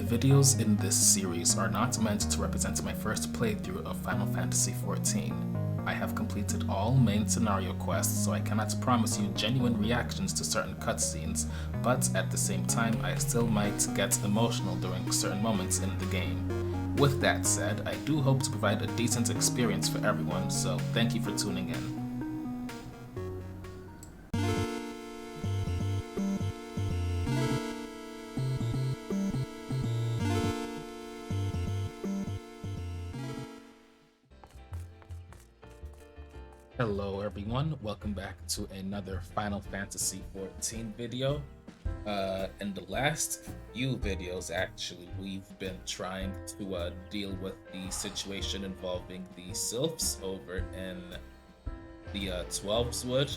The videos in this series are not meant to represent my first playthrough of Final Fantasy XIV. I have completed all main scenario quests, so I cannot promise you genuine reactions to certain cutscenes, but at the same time I still might get emotional during certain moments in the game. With that said, I do hope to provide a decent experience for everyone, so thank you for tuning in. Hello everyone, welcome back to another Final Fantasy XIV video. In the last few videos actually, we've been trying to deal with the situation involving the Sylphs over in the 12's Wood.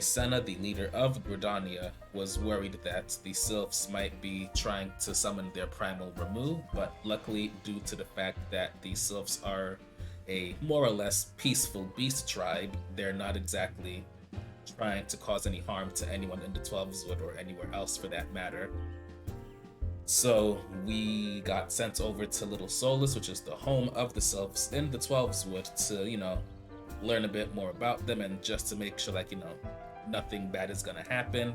Senna, the leader of Gridania, was worried that the Sylphs might be trying to summon their primal remove, but luckily due to the fact that the Sylphs are a more or less peaceful beast tribe, they're not exactly trying to cause any harm to anyone in the 12's Wood or anywhere else for that matter. So we got sent over to Little Solus, which is the home of the Sylphs in the 12's Wood, to, learn a bit more about them and just to make sure, nothing bad is gonna happen.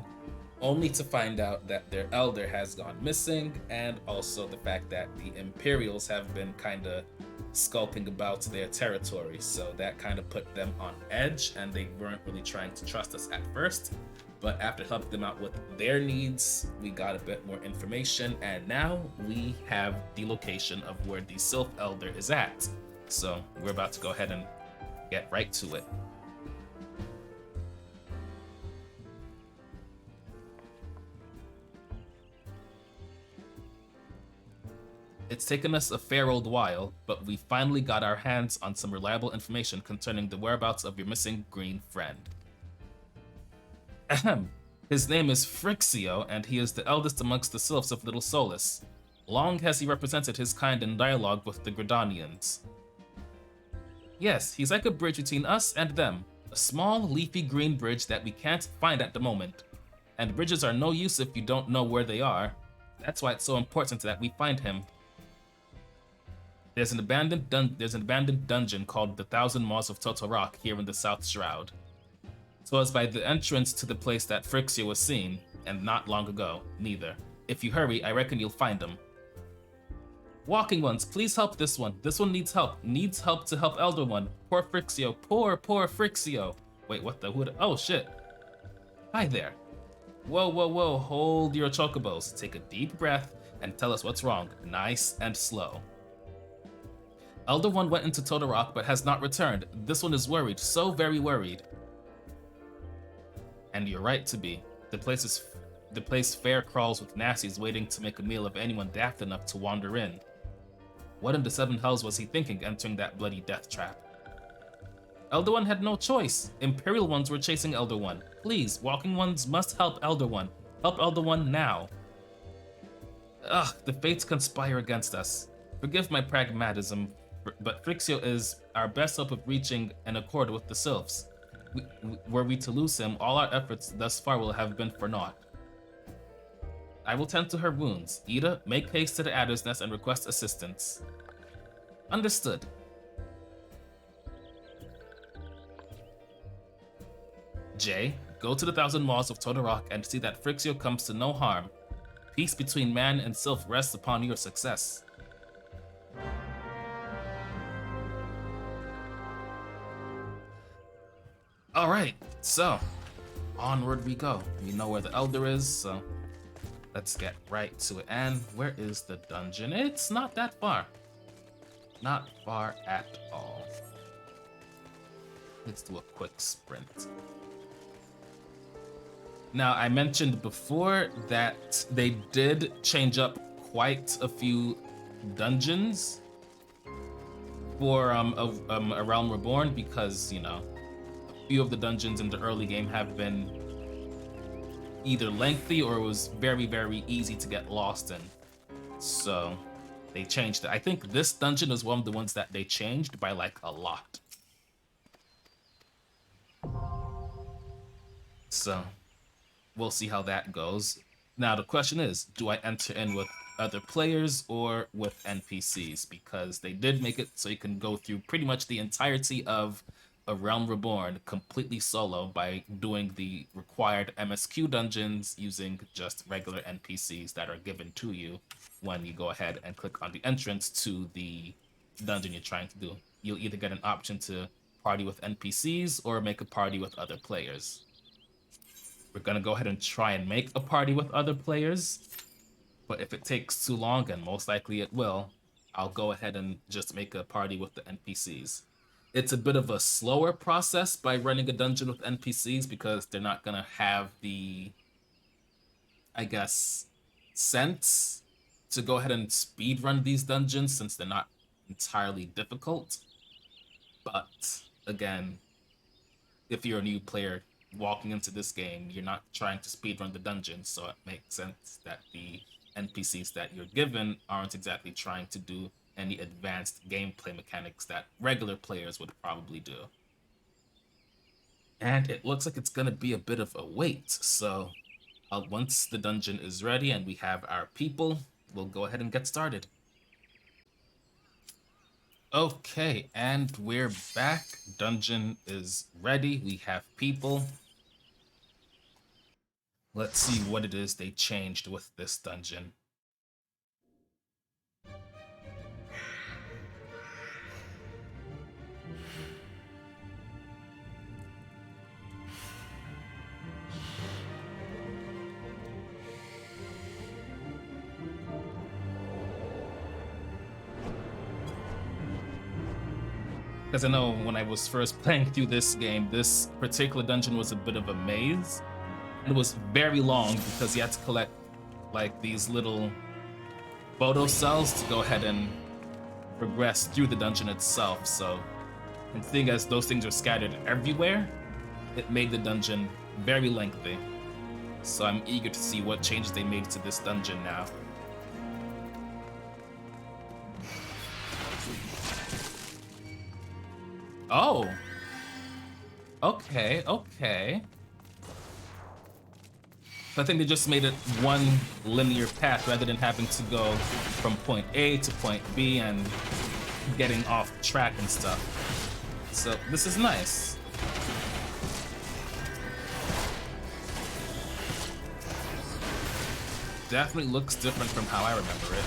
Only to find out that their elder has gone missing, and also the fact that the Imperials have been kinda skulking about their territory, so that kind of put them on edge, and they weren't really trying to trust us at first. But after helping them out with their needs, we got a bit more information, and now we have the location of where the Sylph Elder is at. So we're about to go ahead and get right to it. It's taken us a fair old while, but we finally got our hands on some reliable information concerning the whereabouts of your missing green friend. Ahem. His name is Phrixio, and he is the eldest amongst the Sylphs of Little Solus. Long has he represented his kind in dialogue with the Gridanians. Yes, he's like a bridge between us and them. A small, leafy green bridge that we can't find at the moment. And bridges are no use if you don't know where they are. That's why it's so important that we find him. There's an abandoned dungeon called the 1,000 Maws of Totorak here in the South Shroud. So it's by the entrance to the place that Phrixio was seen, and not long ago, neither. If you hurry, I reckon you'll find him. Walking Ones, please help this one. This one needs help. Needs help to help Elder One. Poor Phrixio. Poor Phrixio. Wait, what the? Oh, shit. Hi there. Whoa. Hold your chocobos. Take a deep breath and tell us what's wrong. Nice and slow. Elder One went into Totorak but has not returned. This one is worried. So very worried. And you're right to be. The place fair crawls with nasties waiting to make a meal of anyone daft enough to wander in. What in the seven hells was he thinking entering that bloody death trap? Elder One had no choice. Imperial Ones were chasing Elder One. Please, Walking Ones must help Elder One. Help Elder One now. Ugh, the fates conspire against us. Forgive my pragmatism, but Phrixio is our best hope of reaching an accord with the Sylphs. Were we to lose him, all our efforts thus far will have been for naught. I will tend to her wounds. Ida, make haste to the Adder's Nest and request assistance. Understood. Jay, go to the 1,000 Maws of Totorak and see that Phrixio comes to no harm. Peace between man and Sylph rests upon your success. Alright, so onward we go. We know where the Elder is, so let's get right to it. And where is the dungeon? It's not that far. Not far at all. Let's do a quick sprint. Now, I mentioned before that they did change up quite a few dungeons for A Realm Reborn because, a few of the dungeons in the early game have been either lengthy or it was very, very easy to get lost in. So they changed it. I think this dungeon is one of the ones that they changed by like a lot. So we'll see how that goes. Now the question is, do I enter in with other players or with NPCs, because they did make it so you can go through pretty much the entirety of A Realm Reborn completely solo by doing the required MSQ dungeons using just regular NPCs that are given to you when you go ahead and click on the entrance to the dungeon you're trying to do. You'll either get an option to party with NPCs or make a party with other players. We're gonna go ahead and try and make a party with other players, but if it takes too long, and most likely it will, I'll go ahead and just make a party with the NPCs. It's a bit of a slower process by running a dungeon with NPCs because they're not gonna have the, I guess, sense to go ahead and speed run these dungeons since they're not entirely difficult. But again, if you're a new player walking into this game, you're not trying to speedrun the dungeon, so it makes sense that the NPCs that you're given aren't exactly trying to do any advanced gameplay mechanics that regular players would probably do. And it looks like it's going to be a bit of a wait, so once the dungeon is ready and we have our people, we'll go ahead and get started. Okay, and we're back. Dungeon is ready. We have people. Let's see what it is they changed with this dungeon. Because I know when I was first playing through this game, this particular dungeon was a bit of a maze. It was very long because you had to collect like these little photo cells to go ahead and progress through the dungeon itself. So, and seeing as those things are scattered everywhere, it made the dungeon very lengthy. So I'm eager to see what changes they made to this dungeon now. Oh. Okay, okay. I think they just made it one linear path rather than having to go from point A to point B and getting off track and stuff. So this is nice. Definitely looks different from how I remember it.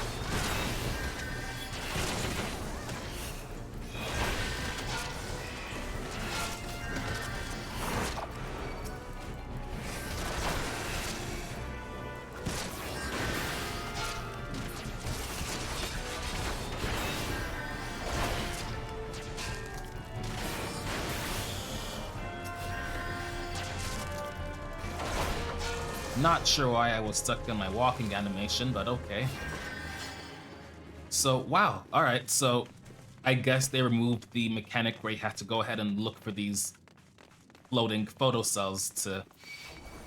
Not sure why I was stuck in my walking animation, but okay. So, wow. All right, so I guess they removed the mechanic where you had to go ahead and look for these floating photo cells to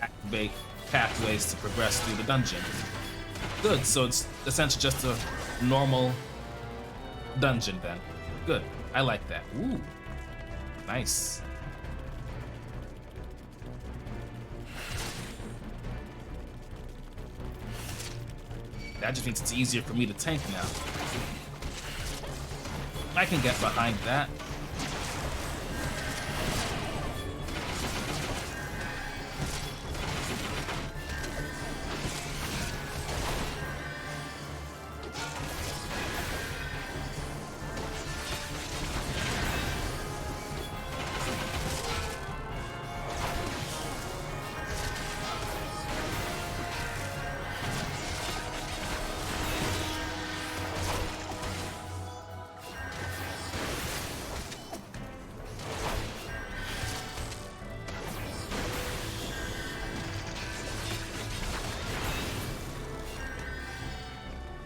activate pathways to progress through the dungeon. Good, so it's essentially just a normal dungeon then. Good, I like that. Ooh, nice. That just means it's easier for me to tank now. I can get behind that.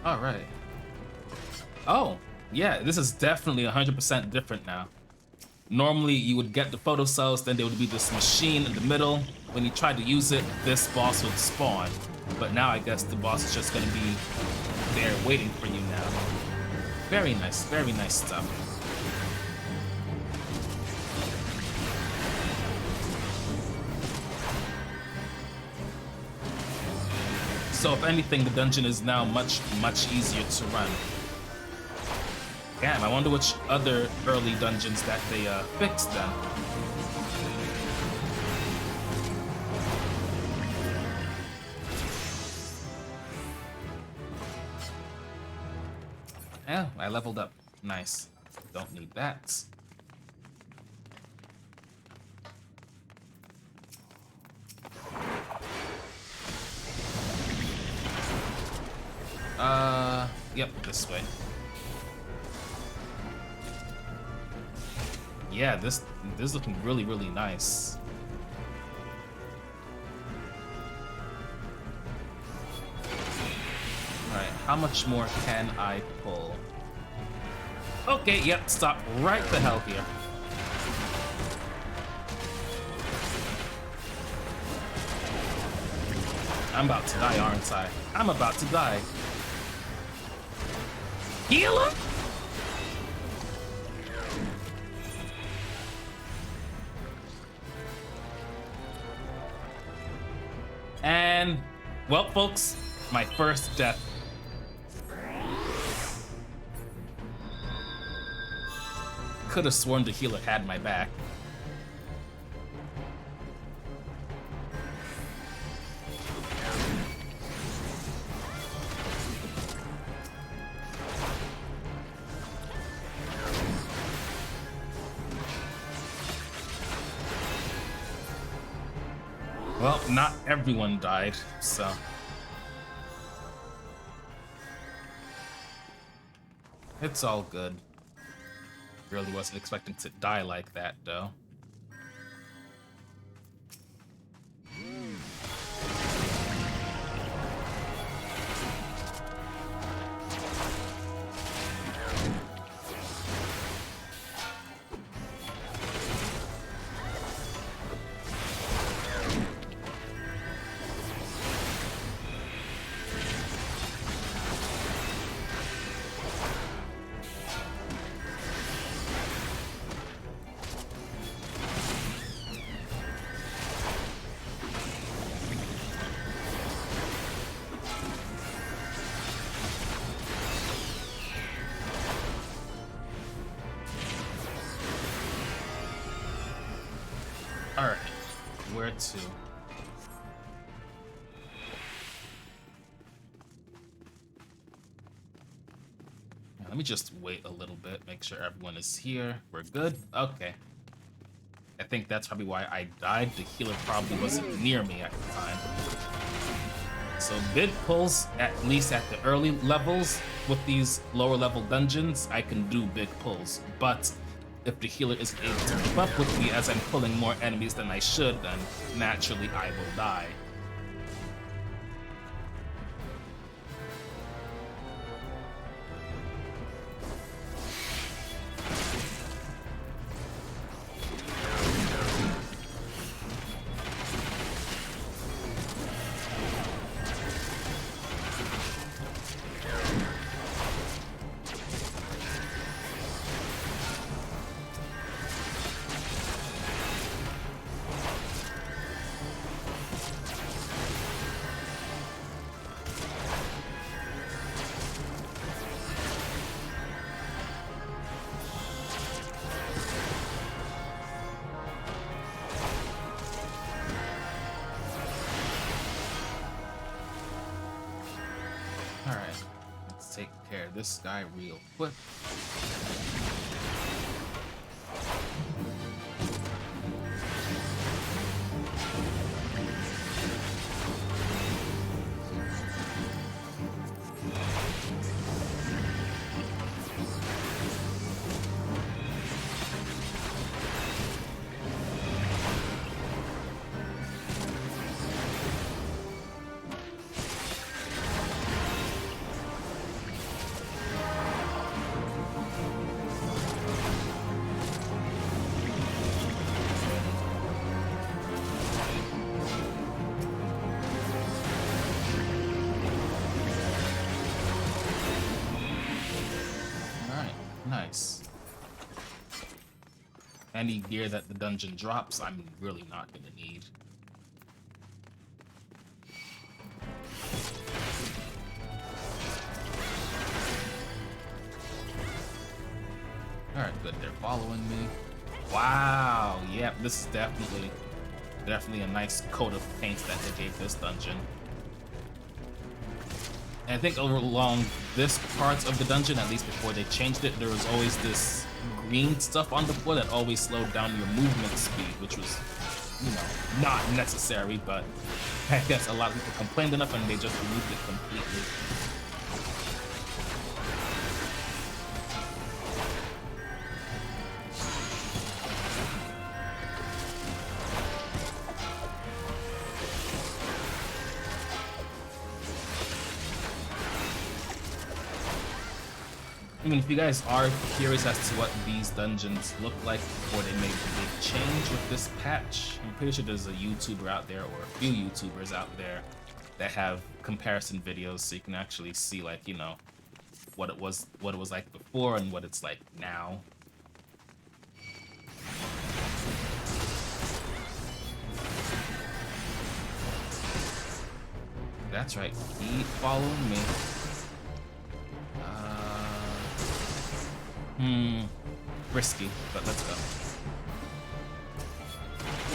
All right. Oh, yeah, this is definitely 100% different now. Normally, you would get the photo cells, then there would be this machine in the middle. When you tried to use it, this boss would spawn. But now I guess the boss is just gonna be there waiting for you now. Very nice stuff. So if anything, the dungeon is now much easier to run. Damn, I wonder which other early dungeons that they fixed then. Yeah, I leveled up. Nice. Don't need that. Yep, this way. Yeah, this is looking really nice. Alright, how much more can I pull? Okay, yep, stop right the hell here. I'm about to die, aren't I? I'm about to die. Healer? And, well, folks, my first death. Could have sworn the healer had my back. Well, not everyone died, so. It's all good. Really wasn't expecting to die like that, though. Alright, where to? Let me just wait a little bit, make sure everyone is here. We're good? Okay. I think that's probably why I died. The healer probably wasn't near me at the time. So big pulls, at least at the early levels, with these lower level dungeons, I can do big pulls. But if the healer isn't able to keep up with me as I'm pulling more enemies than I should, then naturally I will die. Alright, let's take care of this guy real quick. Nice. Any gear that the dungeon drops, I'm really not gonna need. good. They're following me. Wow. Yeah, this is definitely a nice coat of paint that they gave this dungeon. And I think along this part of the dungeon, at least before they changed it, there was always this green stuff on the floor that always slowed down your movement speed, which was, you know, not necessary, but I guess a lot of people complained enough and they just removed it completely. I mean, if you guys are curious as to what these dungeons look like before they made the big change with this patch, I'm pretty sure there's a YouTuber out there, or a few YouTubers out there, that have comparison videos so you can actually see, like, you know, what it was like before and what it's like now. That's right, keep following me. Risky, but let's go.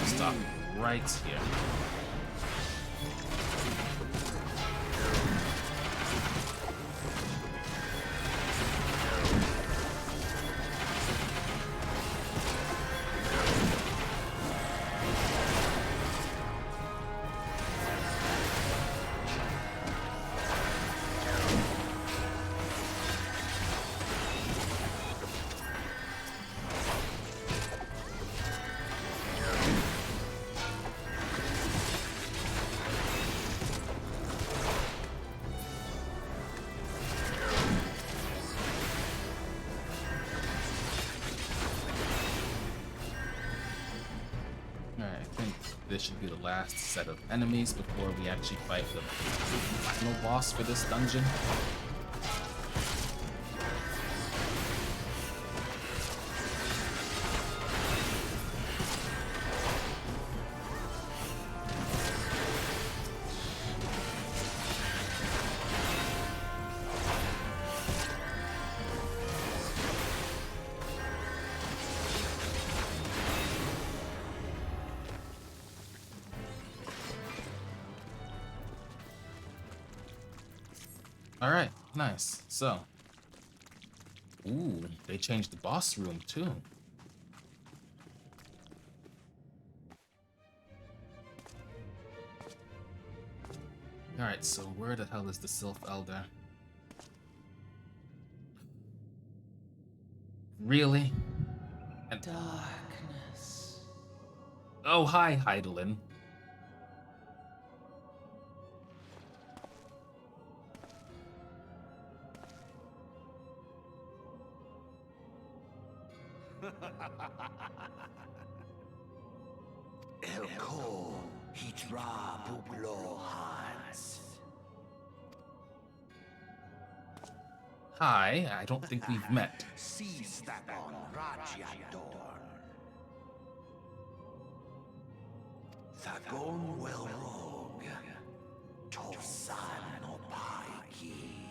Stop right here. This should be the last set of enemies before we actually fight the final boss for this dungeon. All right, nice. So, ooh, they changed the boss room too. All right, so where the hell is the Sylph Elder? Really? And darkness. Oh, hi, Heidelin. Elko hitra bublo hans. Hi, I don't think we've met. Seize that on Rajadorn. Thagon well rogue. Tosan no paiki.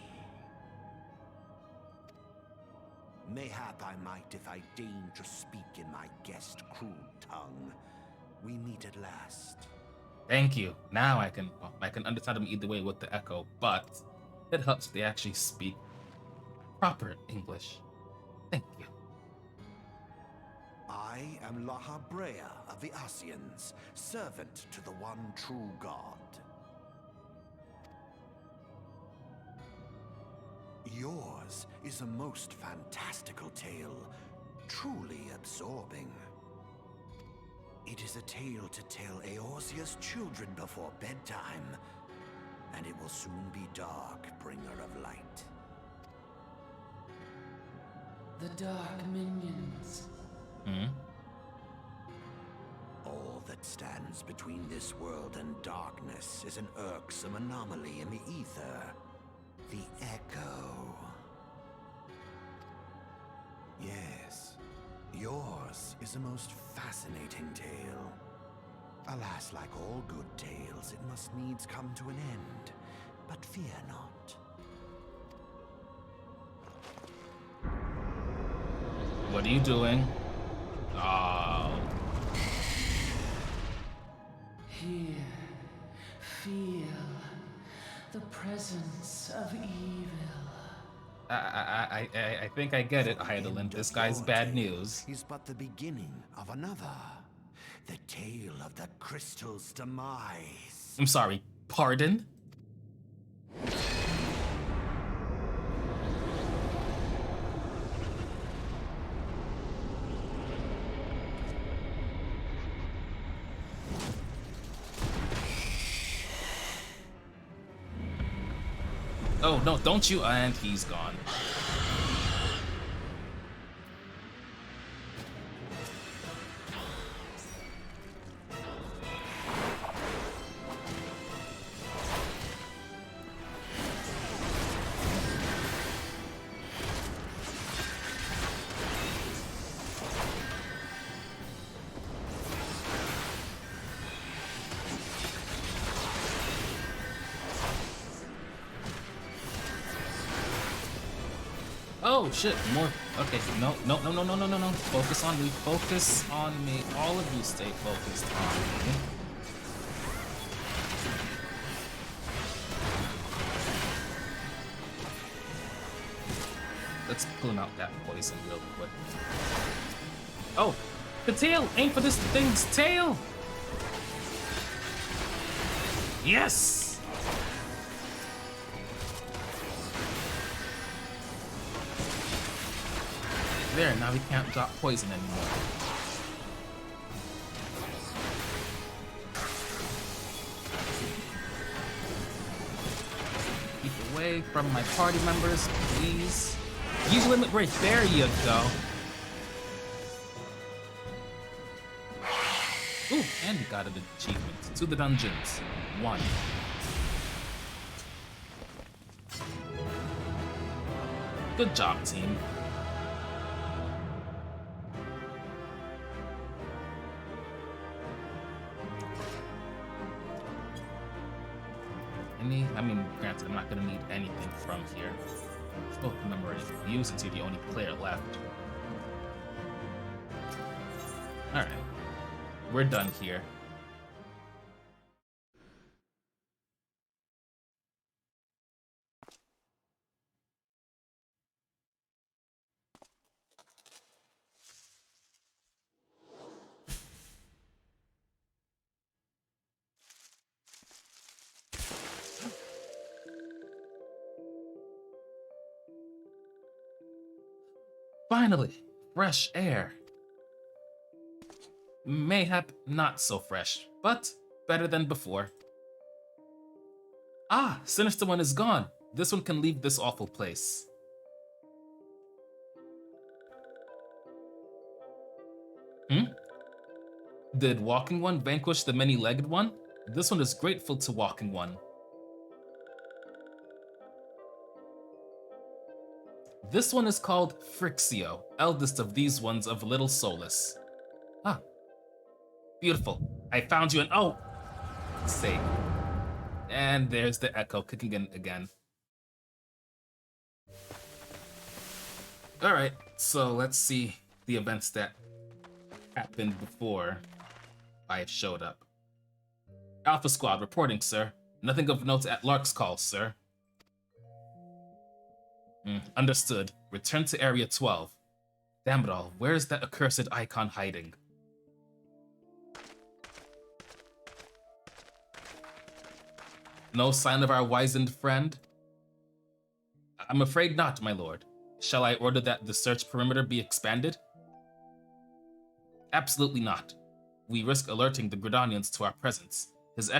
Mayhap I might if I deign to speak in my guest crude tongue. We meet at last. Thank you. Now I can understand them either way with the echo, but it helps they actually speak proper English. Thank you. I am Lahabrea of the Asians, servant to the one true God. Yours is a most fantastical tale, truly absorbing. It is a tale to tell Eorzea's children before bedtime, and it will soon be dark, bringer of light. The Dark Minions. All that stands between this world and darkness is an irksome anomaly in the ether. The Echo. Yes, yours is a most fascinating tale. Alas, like all good tales, it must needs come to an end. But fear not. What are you doing? Oh. Here, feel the presence of evil. I think I get it, Heidelin. This guy's bad news. Is but the beginning of another. The tale of the crystal's demise. I'm sorry, pardon? Oh, no, don't you? And he's gone. Oh shit, more. Okay, no. Focus on me. Focus on me. All of you stay focused on me. Let's pull him out that poison real quick. Oh, the tail! Aim for this thing's tail! Yes! There, now we can't drop poison anymore. Keep away from my party members, please. Use limit break, there you go. Ooh, and we got an achievement. To the dungeons. 1. Good job, team. I mean, granted, I'm not gonna need anything from here. Oh, remember, you since you're the only player left. Alright. We're done here. Finally, fresh air. Mayhap not so fresh, but better than before. Ah, Sinister One is gone. This one can leave this awful place. Did Walking One vanquish the Many-Legged One? This one is grateful to Walking One. This one is called Frixio, eldest of these ones of Little Solus. Ah, beautiful. I found you and oh, sake. And there's the echo kicking in again. All right, so let's see the events that happened before I showed up. Alpha Squad reporting, sir. Nothing of note at Lark's call, sir. Understood. Return to Area 12. Damn it all, where is that accursed icon hiding? No sign of our wizened friend? I'm afraid not, my lord. Shall I order that the search perimeter be expanded? Absolutely not. We risk alerting the Gridanians to our presence. His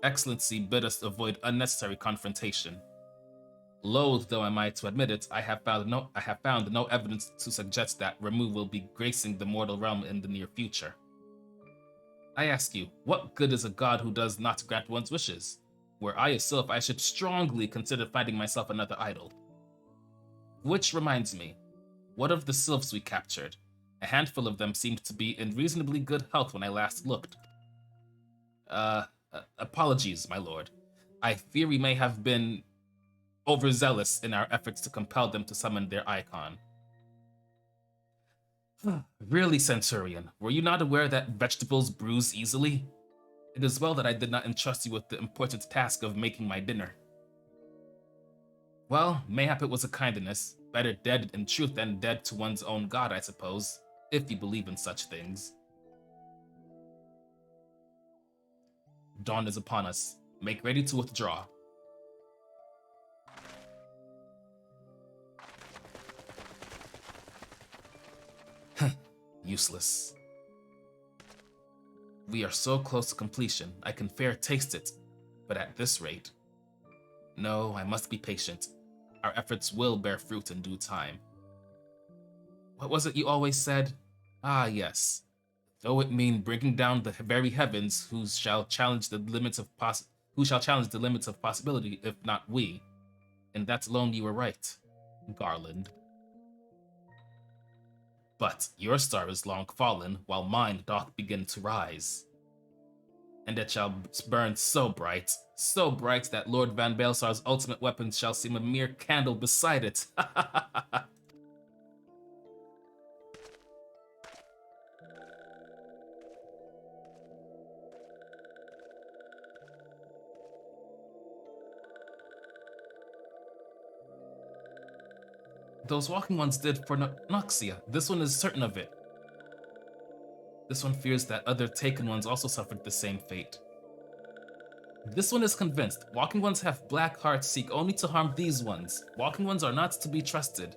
Excellency bid us avoid unnecessary confrontation. Loath though am I to admit it, I have found no evidence to suggest that Ramu will be gracing the mortal realm in the near future. I ask you, what good is a god who does not grant one's wishes? Were I a sylph, I should strongly consider finding myself another idol. Which reminds me, what of the sylphs we captured? A handful of them seemed to be in reasonably good health when I last looked. Apologies, my lord. I fear we may have been overzealous in our efforts to compel them to summon their icon. Really, Centurion, were you not aware that vegetables bruise easily? It is well that I did not entrust you with the important task of making my dinner. Well, mayhap it was a kindness. Better dead in truth than dead to one's own god, I suppose, if you believe in such things. Dawn is upon us. Make ready to withdraw. Useless. We are so close to completion, I can fair taste it, but at this rate. No, I must be patient. Our efforts will bear fruit in due time. What was it you always said? Ah, yes. Though it mean bringing down the very heavens, who shall challenge the limits of possibility, if not we? And that alone you were right, Garland. But your star is long fallen, while mine doth begin to rise. And it shall burn so bright that Lord Van Baelsar's ultimate weapon shall seem a mere candle beside it. Those walking ones did for Noxia. This one is certain of it. This one fears that other taken ones also suffered the same fate. This one is convinced. Walking ones have black hearts, seek only to harm these ones. Walking ones are not to be trusted.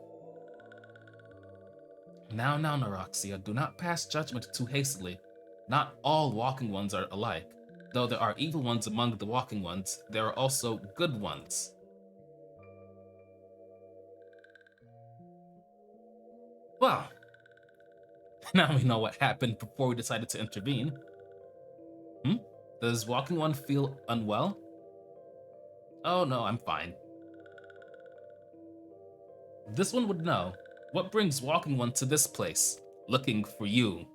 Now, Naroxia, do not pass judgment too hastily. Not all walking ones are alike. Though there are evil ones among the walking ones, there are also good ones. Well, now we know what happened before we decided to intervene. Does walking one feel unwell? Oh no, I'm fine. This one would know. What brings walking one to this place? Looking for you.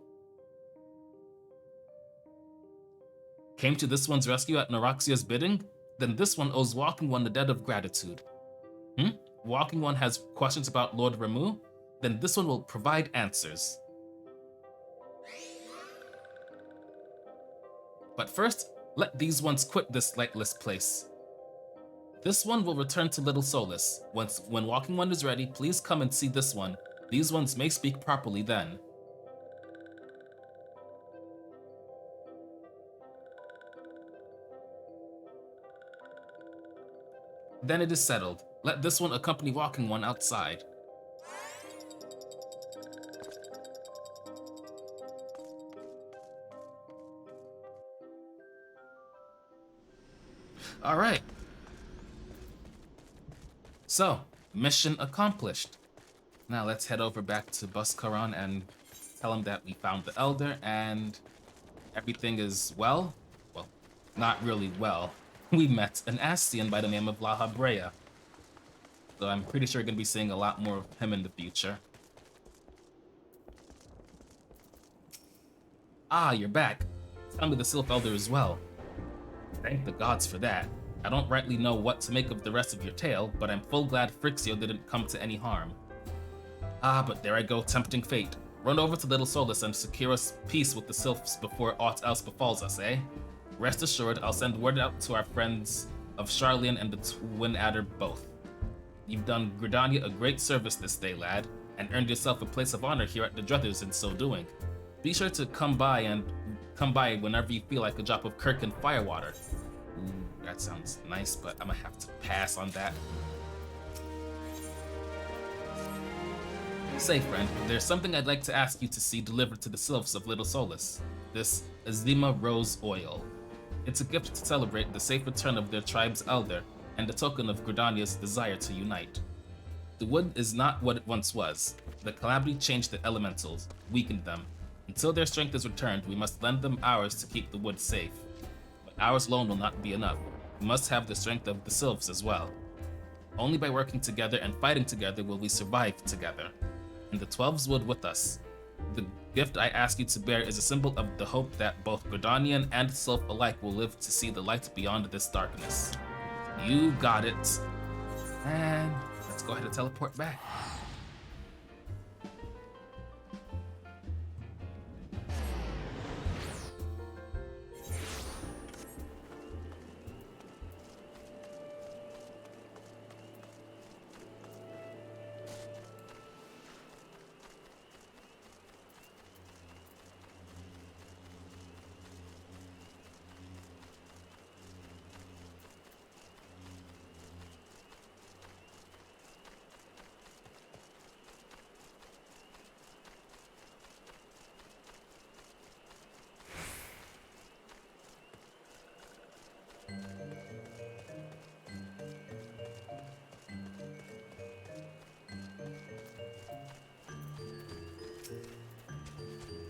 Came to this one's rescue at Naroxia's bidding? Then this one owes walking one a debt of gratitude. Walking one has questions about Lord Ramu? Then this one will provide answers. But first, let these ones quit this lightless place. This one will return to Little Solace. When walking one is ready, please come and see this one. These ones may speak properly then. Then it is settled. Let this one accompany walking one outside. All right. So, mission accomplished. Now let's head over back to Buskaran and tell him that we found the Elder and everything is well. Well, not really well. We met an Astian by the name of Lahabrea. So I'm pretty sure we're going to be seeing a lot more of him in the future. Ah, you're back. Tell me the Sylph Elder as well. Thank the gods for that. I don't rightly know what to make of the rest of your tale, but I'm full glad Frixio didn't come to any harm. Ah, but there I go, tempting fate. Run over to Little Solace and secure us peace with the Sylphs before aught else befalls us, eh? Rest assured, I'll send word out to our friends of Charlian and the Twin Adder both. You've done Gridania a great service this day, lad, and earned yourself a place of honor here at the Druthers in so doing. Be sure to come by whenever you feel like a drop of Kirk and firewater. Ooh, that sounds nice, but I'm gonna have to pass on that. Say, friend, there's something I'd like to ask you to see delivered to the Sylphs of Little Solace. This Azima Rose Oil. It's a gift to celebrate the safe return of their tribe's elder, and a token of Gridania's desire to unite. The wood is not what it once was. The calamity changed the elementals, weakened them. Until their strength is returned, we must lend them ours to keep the wood safe. But ours alone will not be enough. We must have the strength of the Sylphs as well. Only by working together and fighting together will we survive together. And the 12s would with us. The gift I ask you to bear is a symbol of the hope that both Gridanian and Sylph alike will live to see the light beyond this darkness. You got it. And let's go ahead and teleport back.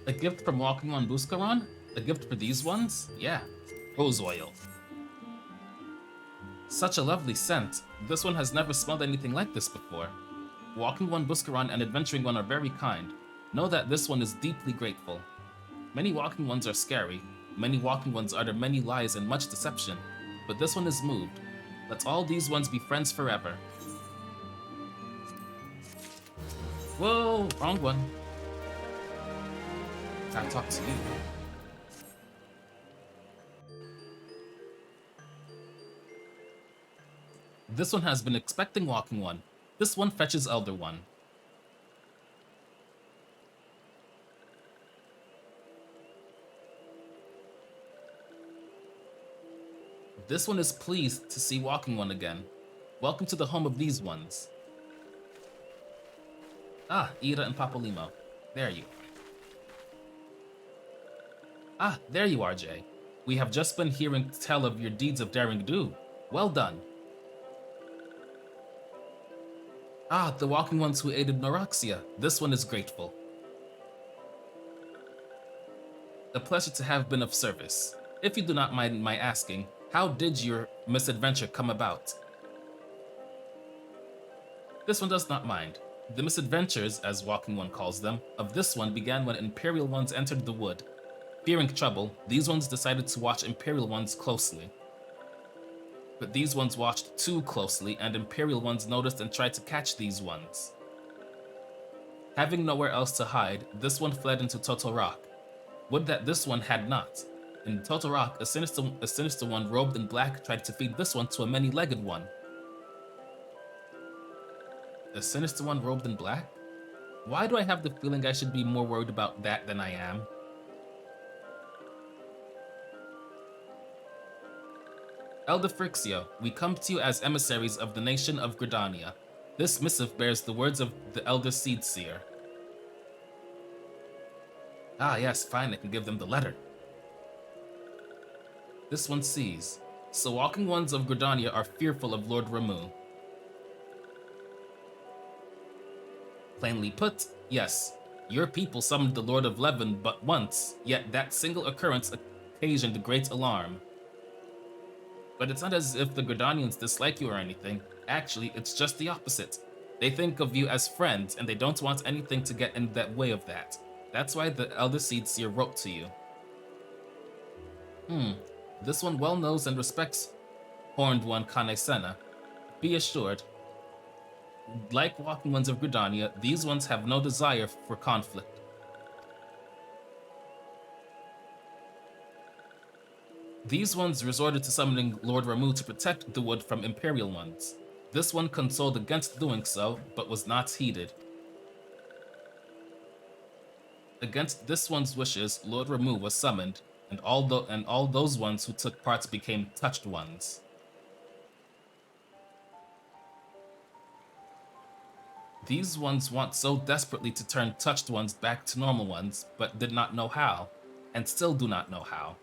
A gift from Walking on Buscaron? A gift for these ones? Yeah. Rose oil. Such a lovely scent. This one has never smelled anything like this before. Walking One Buscaron and Adventuring One are very kind. Know that this one is deeply grateful. Many Walking Ones are scary. Many Walking Ones utter many lies and much deception. But this one is moved. Let all these ones be friends forever. Whoa, wrong one. Gotta talk to you. This one has been expecting Walking One. This one fetches Elder One. This one is pleased to see Walking One again. Welcome to the home of these ones. Ah, Ida and Papolimo. There you are. Ah, there you are, Jay. We have just been hearing tell of your deeds of daring do. Well done. Ah, the Walking Ones who aided Noroxia. This one is grateful. A pleasure to have been of service. If you do not mind my asking, how did your misadventure come about? This one does not mind. The misadventures, as Walking One calls them, of this one began when Imperial Ones entered the wood. Fearing trouble, these ones decided to watch Imperial Ones closely. But these ones watched too closely, and Imperial Ones noticed and tried to catch these ones. Having nowhere else to hide, this one fled into Total Rock. Would that this one had not. In Total Rock, a sinister one robed in black tried to feed this one to a many-legged one. A sinister one robed in black? Why do I have the feeling I should be more worried about that than I am? Elder Frixio, we come to you as emissaries of the nation of Gridania. This missive bears the words of the Elder Seed Seer. Ah yes, fine, I can give them the letter. This one sees. So Walking Ones of Gridania are fearful of Lord Ramu. Plainly put, yes, your people summoned the Lord of Levin but once, yet that single occurrence occasioned great alarm. But it's not as if the Gridanians dislike you or anything. Actually, it's just the opposite. They think of you as friends, and they don't want anything to get in that way of that. That's why the Elder Seed Seer wrote to you. This one well knows and respects Horned One Kanesena. Be assured, like Walking Ones of Gridania, these ones have no desire for conflict. These ones resorted to summoning Lord Ramu to protect the wood from Imperial Ones. This one consoled against doing so, but was not heeded. Against this one's wishes, Lord Ramu was summoned, and all those ones who took part became touched ones. These ones want so desperately to turn touched ones back to normal ones, but did not know how, and still do not know how.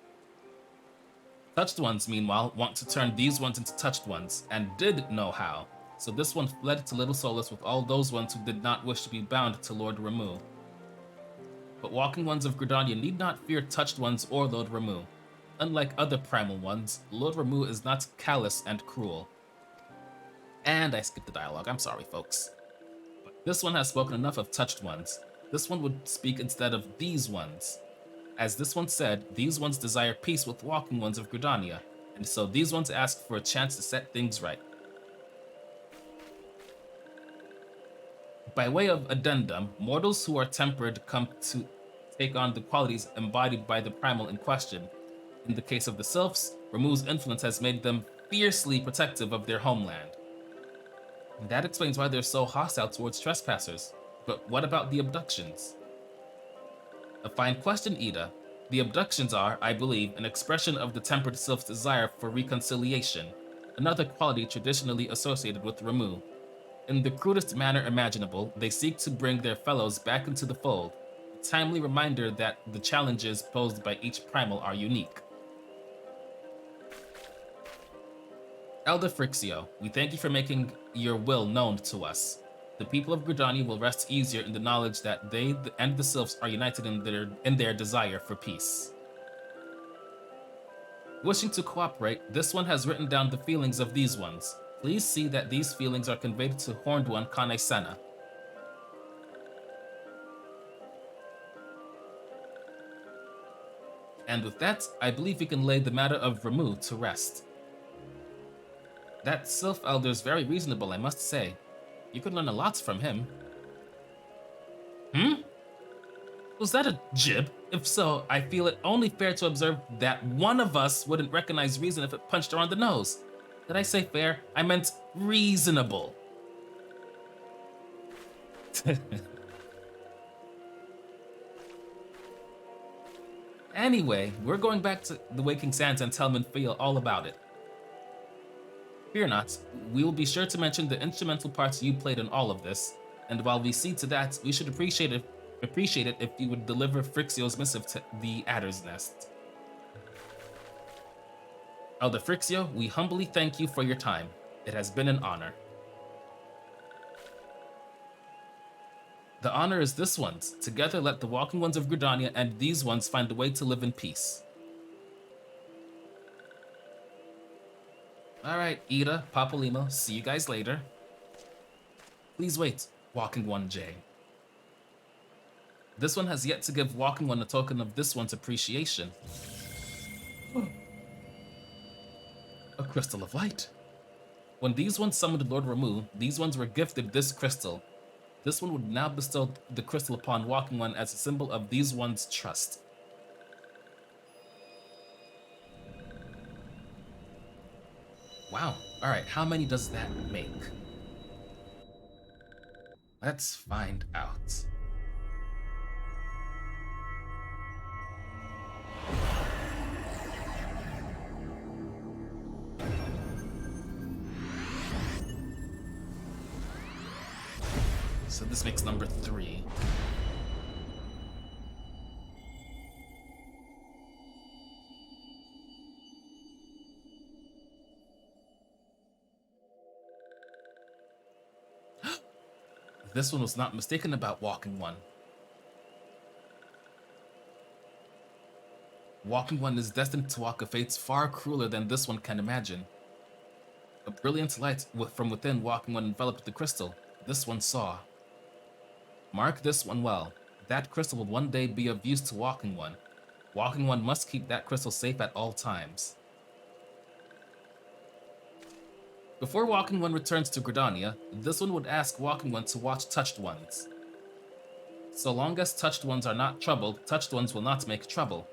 Touched ones, meanwhile, want to turn these ones into touched ones, and did know how, so this one fled to Little Solace with all those ones who did not wish to be bound to Lord Ramu. But Walking Ones of Gridania need not fear touched ones or Lord Ramu. Unlike other primal ones, Lord Ramu is not callous and cruel. And I skipped the dialogue, I'm sorry folks. This one has spoken enough of touched ones. This one would speak instead of these ones. As this one said, these ones desire peace with Walking Ones of Gridania, and so these ones ask for a chance to set things right. By way of addendum, mortals who are tempered come to take on the qualities embodied by the primal in question. In the case of the Sylphs, Ramu's influence has made them fiercely protective of their homeland. And that explains why they're so hostile towards trespassers. But what about the abductions? A fine question, Ida. The abductions are, I believe, an expression of the tempered Sylph's desire for reconciliation, another quality traditionally associated with Ramu. In the crudest manner imaginable, they seek to bring their fellows back into the fold, a timely reminder that the challenges posed by each primal are unique. Elder Frixio, we thank you for making your will known to us. The people of Gridania will rest easier in the knowledge that they and the Sylphs are united in their desire for peace. Wishing to cooperate, this one has written down the feelings of these ones. Please see that these feelings are conveyed to Horned One Kane Senna. And with that, I believe we can lay the matter of Ramu to rest. That Sylph Elder is very reasonable, I must say. You could learn a lot from him. Was that a jib? If so, I feel it only fair to observe that one of us wouldn't recognize reason if it punched her on the nose. Did I say fair? I meant reasonable. Anyway, we're going back to the Waking Sands and tell Minfiel all about it. Fear not, we will be sure to mention the instrumental parts you played in all of this, and while we see to that, we should appreciate it if you would deliver Frixio's missive to the Adder's Nest. Elder Frixio, we humbly thank you for your time. It has been an honor. The honor is this one's. Together let the Walking Ones of Gridania and these ones find a way to live in peace. Alright, Ida, Papolimo, see you guys later. Please wait, Walking One J. This one has yet to give Walking One a token of this one's appreciation. A crystal of light. When these ones summoned Lord Ramu, these ones were gifted this crystal. This one would now bestow the crystal upon Walking One as a symbol of these ones' trust. Wow. Alright, how many does that make? Let's find out. So this makes number 3. This one was not mistaken about Walking One. Walking One is destined to walk a fate far crueler than this one can imagine. A brilliant light from within Walking One enveloped the crystal. This one saw. Mark this one well. That crystal will one day be of use to Walking One. Walking One must keep that crystal safe at all times. Before Walking One returns to Gridania, this one would ask Walking One to watch Touched Ones. So long as Touched Ones are not troubled, Touched Ones will not make trouble.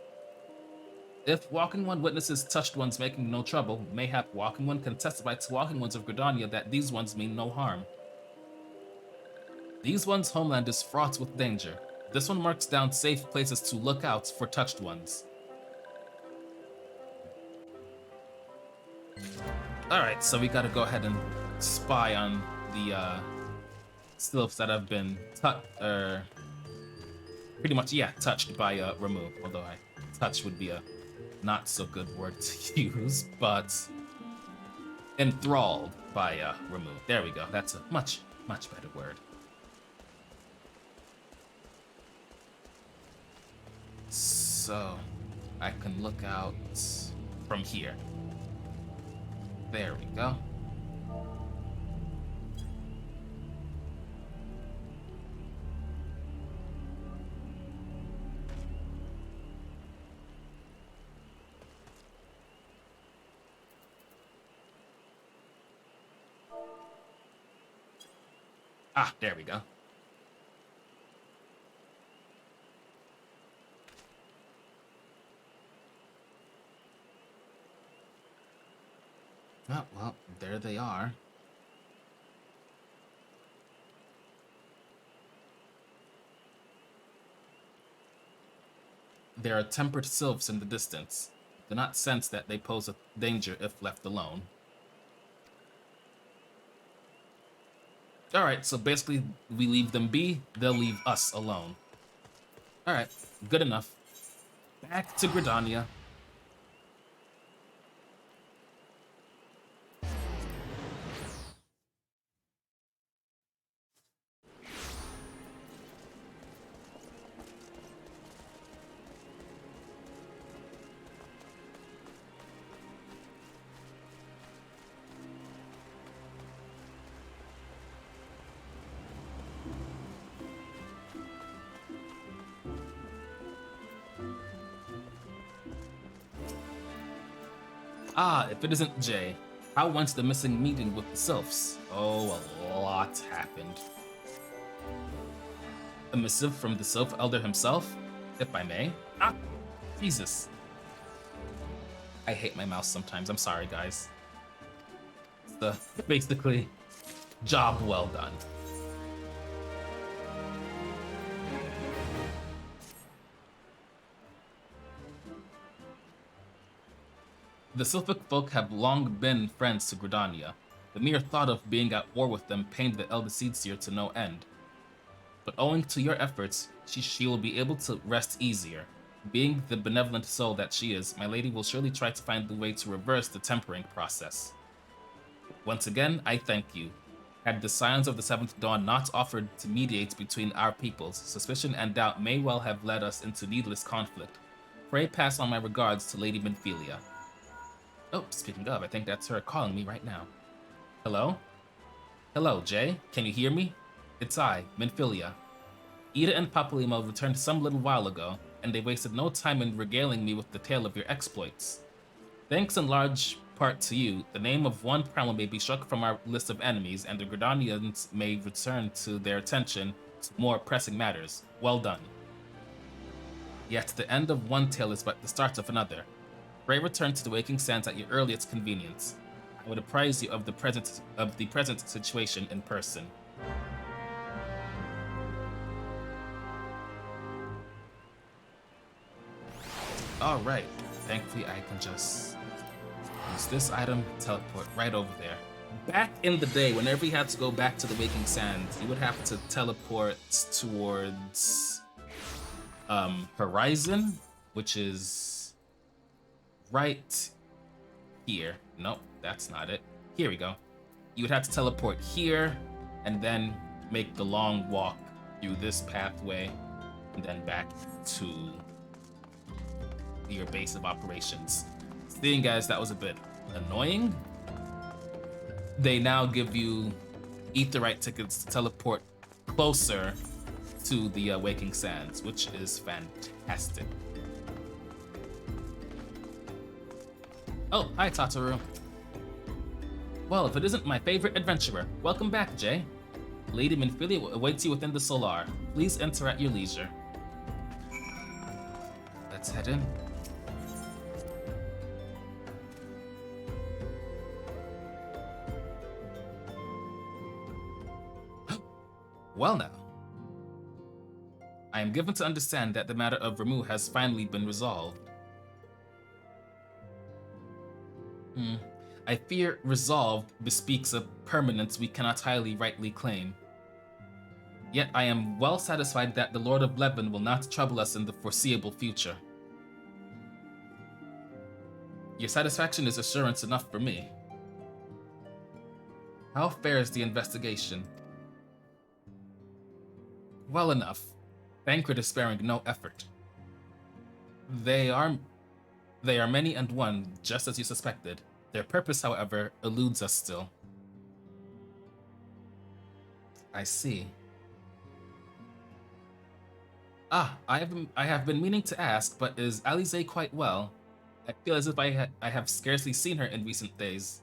If Walking One witnesses Touched Ones making no trouble, mayhap Walking One can testify to Walking Ones of Gridania that these ones mean no harm. These ones' homeland is fraught with danger. This one marks down safe places to look out for Touched Ones. Alright, so we gotta go ahead and spy on the sylphs that have been pretty much, yeah, touched by Ramu. Although touch would be a not so good word to use, but enthralled by Ramu. There we go. That's a much better word. So I can look out from here. There we go. Ah, there we go. Oh, well, there they are. There are tempered sylphs in the distance. Do not sense that they pose a danger if left alone. Alright, so basically we leave them be, they'll leave us alone. Alright, good enough. Back to Gridania. Ah, if it isn't Jay, how went the missing meeting with the Sylphs? Oh, a lot happened. A missive from the Sylph Elder himself, if I may. Ah, Jesus. I hate my mouse sometimes, I'm sorry, guys. Basically, job well done. The Sylphic folk have long been friends to Gridania. The mere thought of being at war with them pained the Elder Seedseer to no end. But owing to your efforts, she will be able to rest easier. Being the benevolent soul that she is, my lady will surely try to find the way to reverse the tempering process. Once again, I thank you. Had the Scions of the Seventh Dawn not offered to mediate between our peoples, suspicion and doubt may well have led us into needless conflict. Pray pass on my regards to Lady Minfilia. Oh, speaking of, I think that's her calling me right now. Hello? Hello, Jay. Can you hear me? It's I, Minfilia. Ida and Papalymo returned some little while ago, and they wasted no time in regaling me with the tale of your exploits. Thanks in large part to you, the name of one primal may be struck from our list of enemies, and the Gridanians may return to their attention to more pressing matters. Well done. Yet the end of one tale is but the start of another. Pray return to the Waking Sands at your earliest convenience. I would apprise you of the present situation in person. Alright, thankfully I can just use this item, teleport right over there. Back in the day, whenever you had to go back to the Waking Sands, you would have to teleport towards Horizon, which is right here. Nope, that's not it. Here we go. You would have to teleport here and then make the long walk through this pathway and then back to your base of operations. Seeing as that was a bit annoying, they now give you Aetheryte tickets to teleport closer to the Waking Sands, which is fantastic. Oh, hi Tataru. Well, if it isn't my favorite adventurer, welcome back, Jay. Lady Minfilia awaits you within the Solar. Please enter at your leisure. Let's head in. Well now. I am given to understand that the matter of Ramuh has finally been resolved. I fear resolved bespeaks a permanence we cannot highly rightly claim. Yet I am well satisfied that the Lord of Levin will not trouble us in the foreseeable future. Your satisfaction is assurance enough for me. How fares the investigation? Well enough. Thancred is sparing no effort. They are many and one, just as you suspected. Their purpose, however, eludes us still. I see. Ah, I have been meaning to ask, but is Alize quite well? I feel as if I have scarcely seen her in recent days.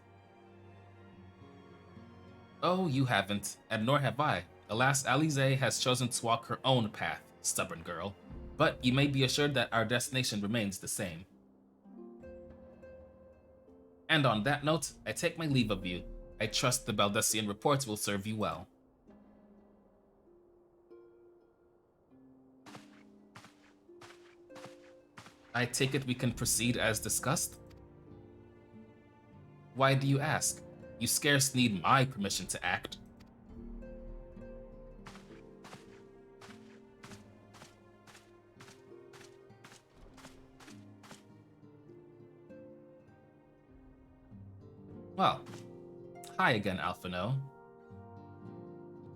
Oh, you haven't, and nor have I. Alas, Alize has chosen to walk her own path, stubborn girl. But you may be assured that our destination remains the same. And on that note, I take my leave of you. I trust the Baldessian reports will serve you well. I take it we can proceed as discussed? Why do you ask? You scarce need my permission to act. Well, hi again, Alphino.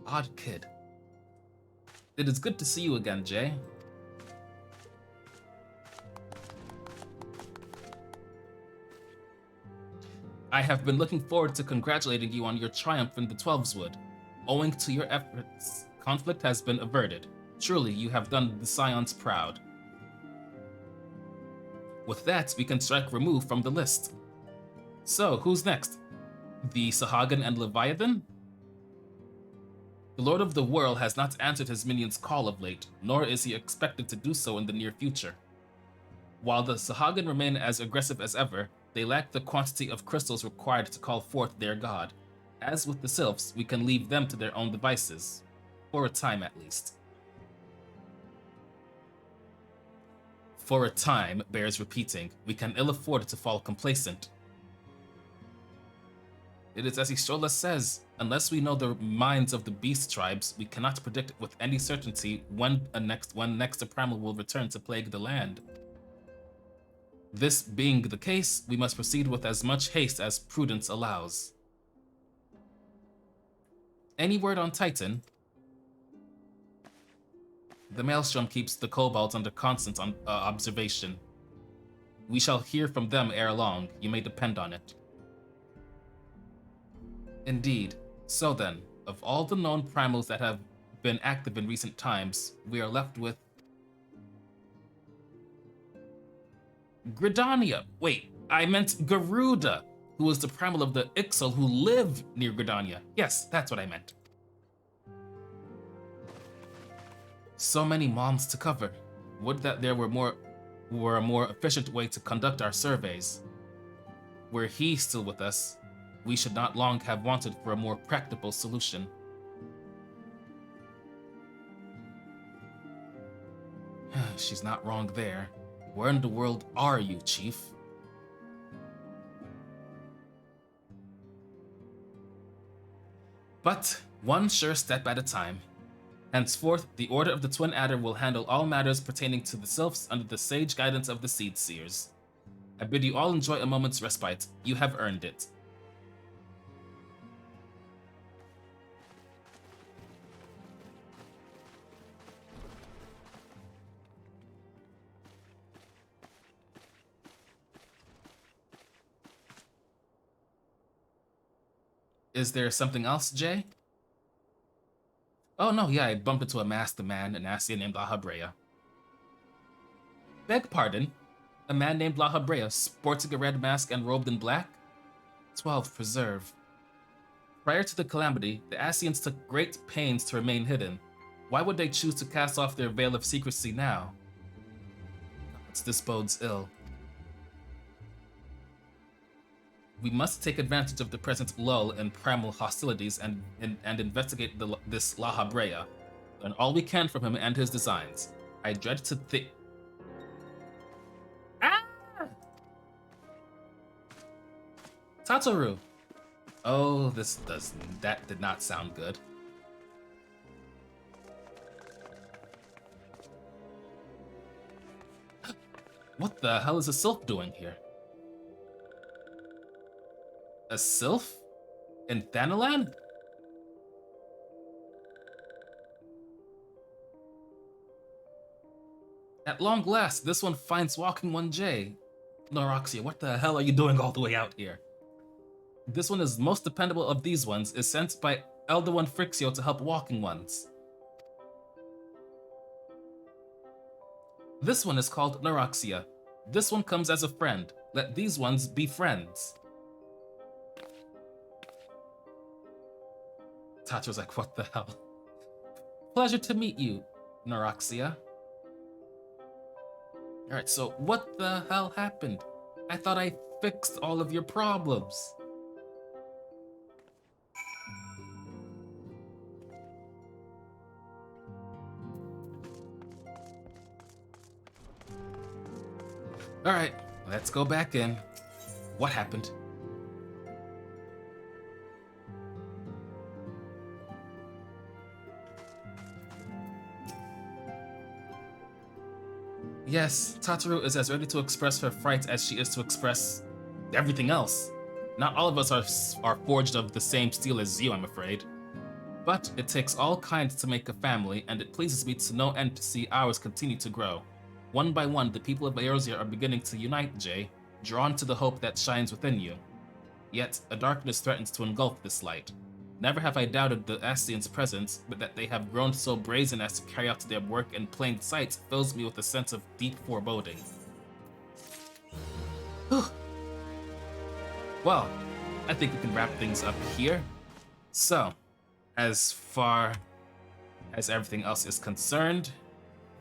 Odd kid. It is good to see you again, Jay. I have been looking forward to congratulating you on your triumph in the Twelveswood. Owing to your efforts, conflict has been averted. Truly, you have done the Scions proud. With that, we can strike Ramuh from the list. So, who's next? The Sahagin and Leviathan? The Lord of the World has not answered his minions' call of late, nor is he expected to do so in the near future. While the Sahagin remain as aggressive as ever, they lack the quantity of crystals required to call forth their god. As with the Sylphs, we can leave them to their own devices. For a time, at least. For a time bears repeating. We can ill afford to fall complacent. It is as Ishola says, unless we know the minds of the beast tribes, we cannot predict with any certainty when next a primal will return to plague the land. This being the case, we must proceed with as much haste as prudence allows. Any word on Titan? The Maelstrom keeps the kobolds under constant observation. We shall hear from them ere long, you may depend on it. Indeed. So then, of all the known primals that have been active in recent times, we are left with Gridania. Wait, I meant Garuda, who was the primal of the Ixal who live near Gridania. Yes, that's what I meant. So many moms to cover. Would that there were a more efficient way to conduct our surveys. Were he still with us, we should not long have wanted for a more practical solution. She's not wrong there. Where in the world are you, Chief? But one sure step at a time. Henceforth, the Order of the Twin Adder will handle all matters pertaining to the Sylphs under the sage guidance of the Seed Seers. I bid you all enjoy a moment's respite. You have earned it. Is there something else, Jay? Oh no, yeah, I bumped into a masked man, an Ascian named Lahabrea. Beg pardon? A man named Lahabrea, sporting a red mask and robed in black? 12 preserve. Prior to the calamity, the Ascians took great pains to remain hidden. Why would they choose to cast off their veil of secrecy now? This bodes ill. We must take advantage of the present lull in primal hostilities and investigate this Lahabrea. Learn all we can from him and his designs. I dread to think... Ah! Tataru! Oh, that did not sound good. What the hell is a sylph doing here? A sylph? In Thanalan? At long last, this one finds walking 1J. Noroxia, what the hell are you doing all the way out here? This one is most dependable of these ones, is sent by Elder One Frixio to help walking ones. This one is called Noroxia. This one comes as a friend. Let these ones be friends. Tataru's like, what the hell? Pleasure to meet you, Noroxia. Alright, so what the hell happened? I thought I fixed all of your problems. Alright, let's go back in. What happened? Yes, Tataru is as ready to express her fright as she is to express everything else. Not all of us are forged of the same steel as you, I'm afraid. But it takes all kinds to make a family, and it pleases me to no end to see ours continue to grow. One by one, the people of Eorzea are beginning to unite, Jay, drawn to the hope that shines within you. Yet, a darkness threatens to engulf this light. Never have I doubted the Ascians' presence, but that they have grown so brazen as to carry out their work in plain sight fills me with a sense of deep foreboding. well, I think we can wrap things up here. So, as far as everything else is concerned,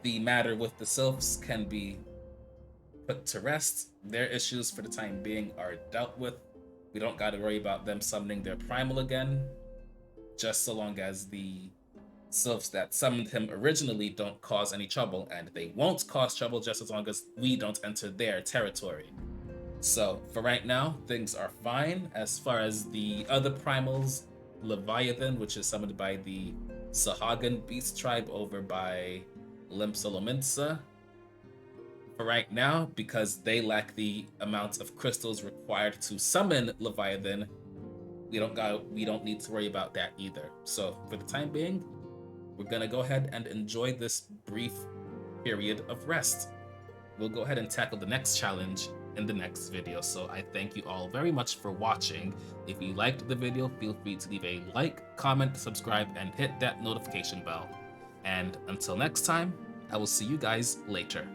the matter with the sylphs can be put to rest. Their issues for the time being are dealt with. We don't got to worry about them summoning their primal again, just so long as the sylphs that summoned him originally don't cause any trouble, and they won't cause trouble just as long as we don't enter their territory. So for right now, things are fine. As far as the other primals, Leviathan, which is summoned by the Sahagan beast tribe over by Limsolominsa, for right now, because they lack the amount of crystals required to summon Leviathan, we don't need to worry about that either. So for the time being, we're gonna go ahead and enjoy this brief period of rest. We'll go ahead and tackle the next challenge in the next video. So I thank you all very much for watching. If you liked the video, feel free to leave a like, comment, subscribe, and hit that notification bell. And until next time, I will see you guys later.